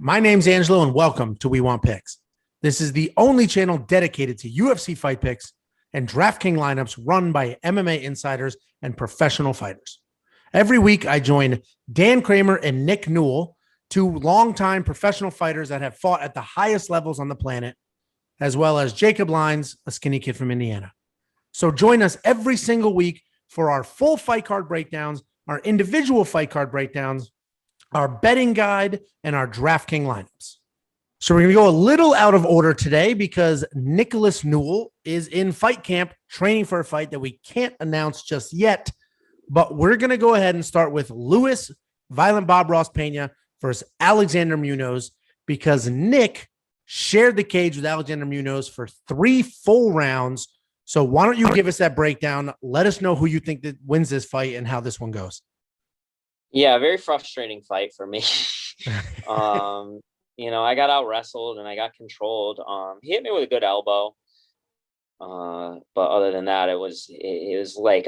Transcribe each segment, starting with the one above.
My name's Angelo, and welcome to We Want Picks. This is the only channel dedicated to UFC fight picks and DraftKings lineups run by MMA insiders and professional fighters. Every week, I join Dan Kramer and Nick Newell, two longtime professional fighters that have fought at the highest levels on the planet, as well as Jacob Lyons, a skinny kid from Indiana. So join us every single week for our full fight card breakdowns, our individual fight card breakdowns, our betting guide, and our DraftKings lineups. So we're going to go a little out of order today because Nicholas Newell is in fight camp training for a fight that we can't announce just yet. But we're going to go ahead and start with Luis Violent Bob Ross Pena versus Alexander Munoz because Nick shared the cage with Alexander Munoz for 3 full rounds. So why don't you give us that breakdown? Let us know who you think that wins this fight and how this one goes. Yeah, very frustrating fight for me. I got out wrestled and I got controlled. He hit me with a good elbow. But other than that, it was like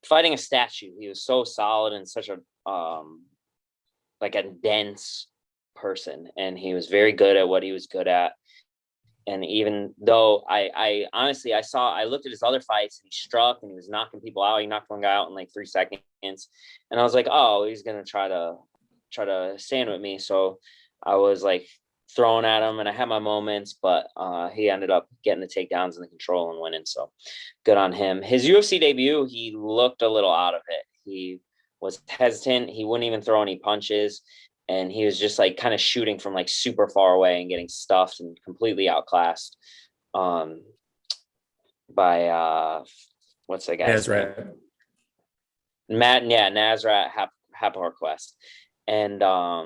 fighting a statue. He was so solid and such a dense person, and he was very good at what he was good at. And even though I honestly looked at his other fights and he struck and he was knocking people out. He knocked one guy out in like 3 seconds. And I was like, oh, he's going to try to stand with me. So I was like throwing at him and I had my moments, but he ended up getting the takedowns and the control and winning. So good on him. His UFC debut, he looked a little out of it. He was hesitant. He wouldn't even throw any punches. And he was just like kind of shooting from like super far away and getting stuffed and completely outclassed by what's that guy's name? Nasrat Hapharquest. And I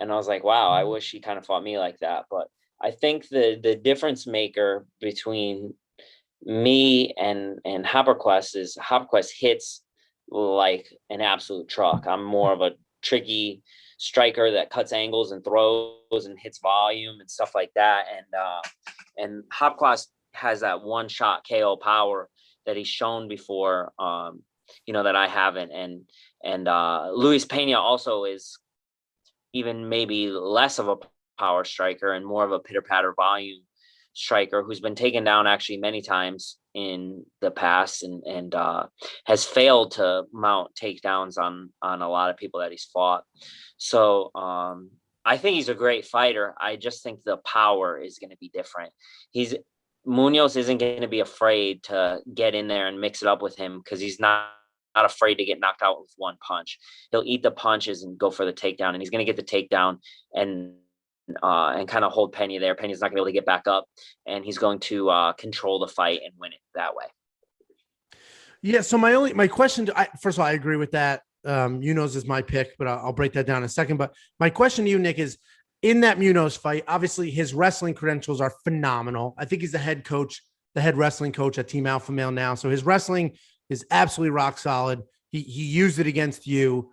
was like, wow, I wish he kind of fought me like that. But I think the difference maker between me and Hapharquest is Hapharquest hits like an absolute truck. I'm more of a tricky striker that cuts angles and throws and hits volume and stuff like that. And Hapharquest has that one shot KO power that he's shown before, that I haven't. And Luis Pena also is even maybe less of a power striker and more of a pitter patter volume striker who's been taken down actually many times in the past and has failed to mount takedowns on a lot of people that he's fought. So I think he's a great fighter. I just think the power is going to be different. Munoz isn't going to be afraid to get in there and mix it up with him because he's not afraid to get knocked out with one punch. He'll eat the punches and go for the takedown, and he's going to get the takedown and kind of hold Pena there. Pena's not going to be able to get back up, and he's going to control the fight and win it that way. Yeah. So my question, first of all, I agree with that. Munoz is my pick, but I'll break that down in a second. But my question to you, Nick, is in that Munoz fight, obviously his wrestling credentials are phenomenal. I think he's the head wrestling coach at Team Alpha Male now. So his wrestling is absolutely rock solid. He used it against you.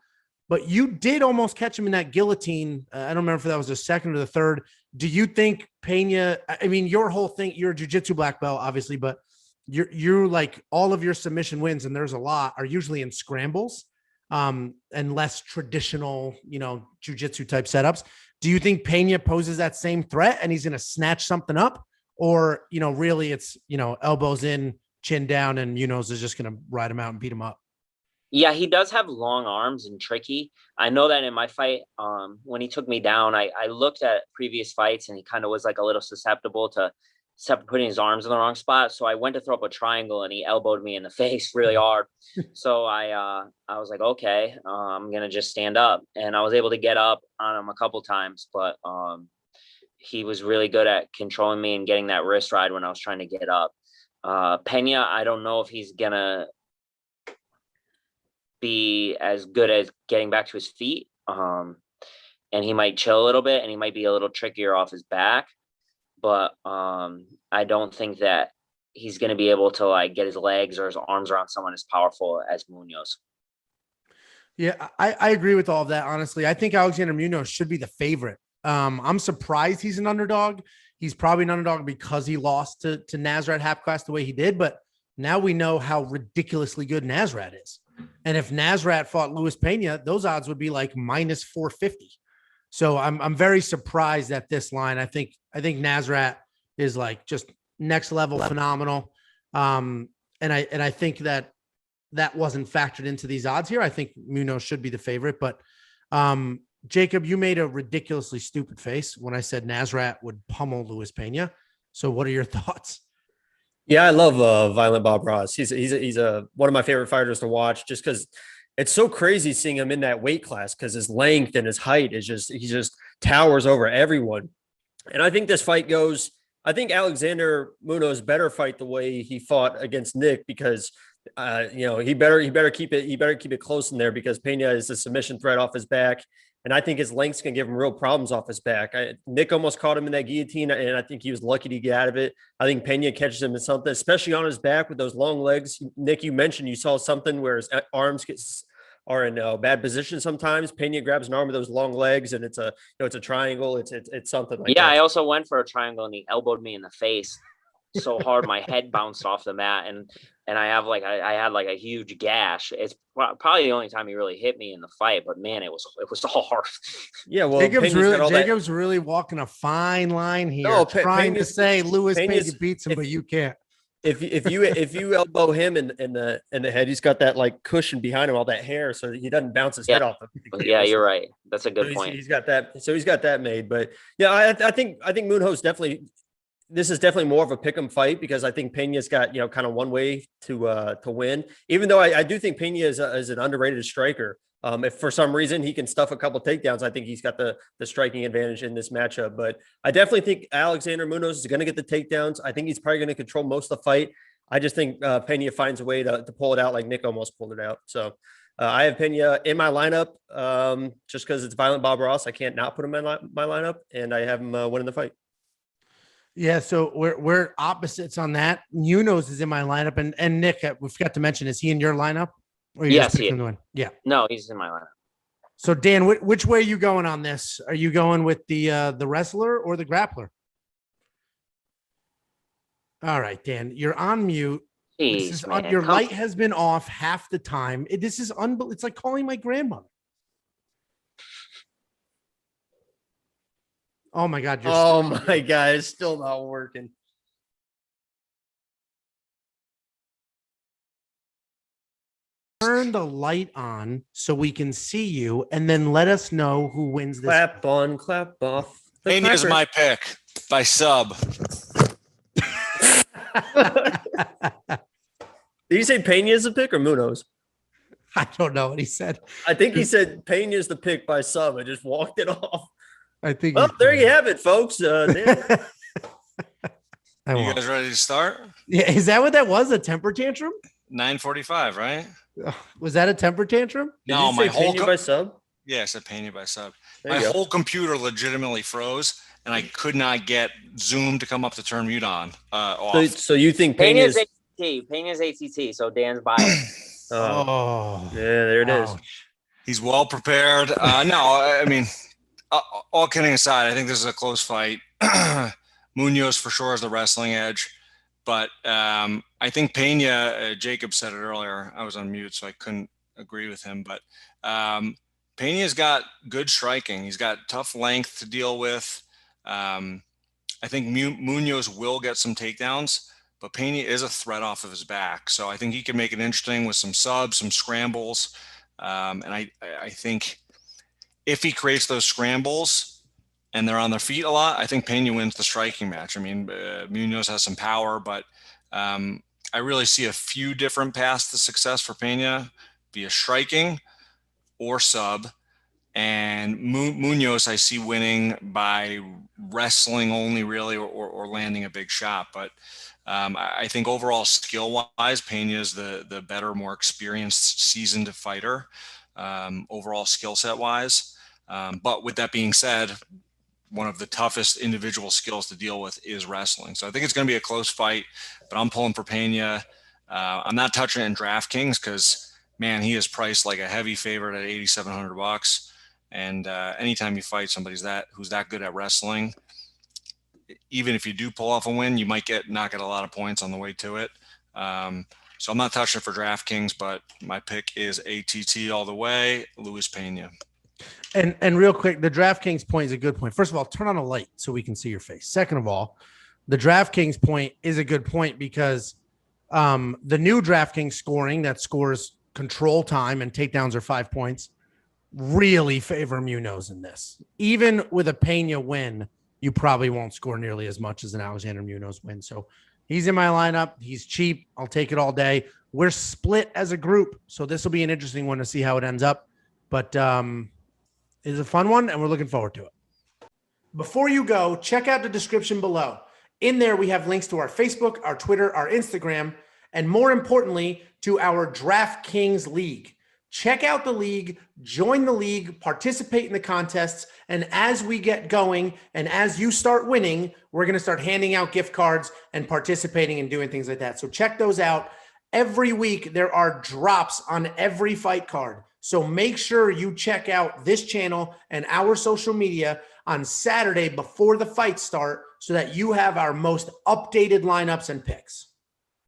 But you did almost catch him in that guillotine. I don't remember if that was the second or the third. Do you think Pena, I mean, your whole thing, you're a jiu-jitsu black belt, obviously, but you're like all of your submission wins, and there's a lot, are usually in scrambles and less traditional, jiu-jitsu type setups. Do you think Pena poses that same threat and he's going to snatch something up? Or, really it's, elbows in, chin down, and Munoz is just going to ride him out and beat him up? Yeah, he does have long arms and tricky. I know that in my fight, when he took me down, I looked at previous fights and he kind of was like a little susceptible to putting his arms in the wrong spot. So I went to throw up a triangle and he elbowed me in the face really hard. So I was like, okay, I'm going to just stand up. And I was able to get up on him a couple times, but he was really good at controlling me and getting that wrist ride when I was trying to get up. Pena, I don't know if he's going to be as good as getting back to his feet. And he might chill a little bit and he might be a little trickier off his back, but I don't think that he's going to be able to like get his legs or his arms around someone as powerful as Munoz. Yeah, I agree with all of that. Honestly, I think Alexander Munoz should be the favorite. I'm surprised he's an underdog. He's probably an underdog because he lost to Nasrat Hapharquest the way he did, but now we know how ridiculously good Nasrat is. And if Nasrat fought Luis Pena, those odds would be like minus 450. So I'm very surprised at this line. I think Nasrat is like just next level phenomenal. And I think that wasn't factored into these odds here. I think Munoz should be the favorite, but Jacob, you made a ridiculously stupid face when I said Nasrat would pummel Luis Pena. So what are your thoughts? Yeah, I love Violent Bob Ross. He's a one of my favorite fighters to watch, just because it's so crazy seeing him in that weight class, because his length and his height is he just towers over everyone. And I think this fight goes. I think Alexander Munoz better fight the way he fought against Nick, because he better keep it close in there, because Pena is a submission threat off his back. And I think his length's going to give him real problems off his back. Nick almost caught him in that guillotine, and I think he was lucky to get out of it. I think Pena catches him in something, especially on his back with those long legs. Nick, you mentioned you saw something where his arms are in a bad position sometimes. Pena grabs an arm with those long legs, and it's a triangle. It's something like that. Yeah, I also went for a triangle, and he elbowed me in the face so hard my head bounced off the mat, and I had like a huge gash. It's probably the only time he really hit me in the fight, but man, it was hard. Yeah, well, Jacob's really walking a fine line here, trying to say Luis Pena beats him, but you can't. If you elbow him in the head, he's got that like cushion behind him, all that hair, so he doesn't bounce his head off. Yeah, you're right. That's a good point. He's got that. So he's got that made. But yeah, I think Munoz definitely. This is definitely more of a pick'em fight, because I think Pena's got kind of one way to win. Even though I do think Pena is an underrated striker. If for some reason he can stuff a couple takedowns, I think he's got the striking advantage in this matchup. But I definitely think Alexander Munoz is going to get the takedowns. I think he's probably going to control most of the fight. I just think Pena finds a way to pull it out, like Nick almost pulled it out. So I have Pena in my lineup just because it's Violent Bob Ross. I can't not put him in my lineup, and I have him winning the fight. Yeah, so we're opposites on that. Munoz is in my lineup, and Nick, we forgot to mention, is he in your lineup? Or yes, he is. Yeah. No, he's in my lineup. So Dan, which way are you going on this? Are you going with the wrestler or the grappler? All right, Dan, you're on mute. Jeez, your light has been off half the time. This is unbelievable. It's like calling my grandmother. Oh my God. My God. It's still not working. Turn the light on so we can see you, and then let us know who wins this. Clap on, clap off. Pena's my pick by sub. Did you say Pena's the pick or Munoz? I don't know what he said. I think he said Pena's the pick by sub. I just walked it off. I think. Well, there you have it, folks. You guys ready to start? Yeah, is that what that was? A temper tantrum? 9:45, right? Was that a temper tantrum? No, my whole by sub. Yeah, I said Pena by sub. My whole computer legitimately froze, and I could not get Zoom to come up to turn mute on. Off. So you think Pena's ATT? Pena's ATT. So Dan's biased. Yeah, there it is. He's well prepared. No, I mean. All kidding aside, I think this is a close fight. Munoz for sure has the wrestling edge, but I think Pena. Jacob said it earlier. I was on mute, so I couldn't agree with him. But Pena's got good striking. He's got tough length to deal with. I think Munoz will get some takedowns, but Pena is a threat off of his back, so I think he can make it interesting with some subs, some scrambles, and I think. If he creates those scrambles and they're on their feet a lot, I think Pena wins the striking match. I mean, Munoz has some power, but I really see a few different paths to success for Pena via striking or sub. And Munoz, I see winning by wrestling only, really, or landing a big shot. But I think overall skill-wise, Pena is the better, more experienced, seasoned fighter. Overall skill set wise. But with that being said, one of the toughest individual skills to deal with is wrestling. So I think it's going to be a close fight, but I'm pulling for Pena. I'm not touching it in DraftKings because, man, he is priced like a heavy favorite at $8,700. And anytime you fight somebody who's that good at wrestling, even if you do pull off a win, you might not get a lot of points on the way to it. So I'm not touching it for DraftKings, but my pick is ATT all the way, Luis Pena. And real quick, the DraftKings point is a good point. First of all, turn on a light so we can see your face. Second of all, the DraftKings point is a good point because the new DraftKings scoring that scores control time and takedowns are 5 points really favor Munoz in this. Even with a Pena win, you probably won't score nearly as much as an Alexander Munoz win. So he's in my lineup. He's cheap. I'll take it all day. We're split as a group, so this will be an interesting one to see how it ends up. But it's a fun one, and we're looking forward to it. Before you go, check out the description below. In there, we have links to our Facebook, our Twitter, our Instagram, and more importantly, to our DraftKings League. Check out the league, join the league, participate in the contests, and as we get going and as you start winning, we're going to start handing out gift cards and participating and doing things like that. So check those out. Every week, there are drops on every fight card. So make sure you check out this channel and our social media on Saturday before the fights start so that you have our most updated lineups and picks.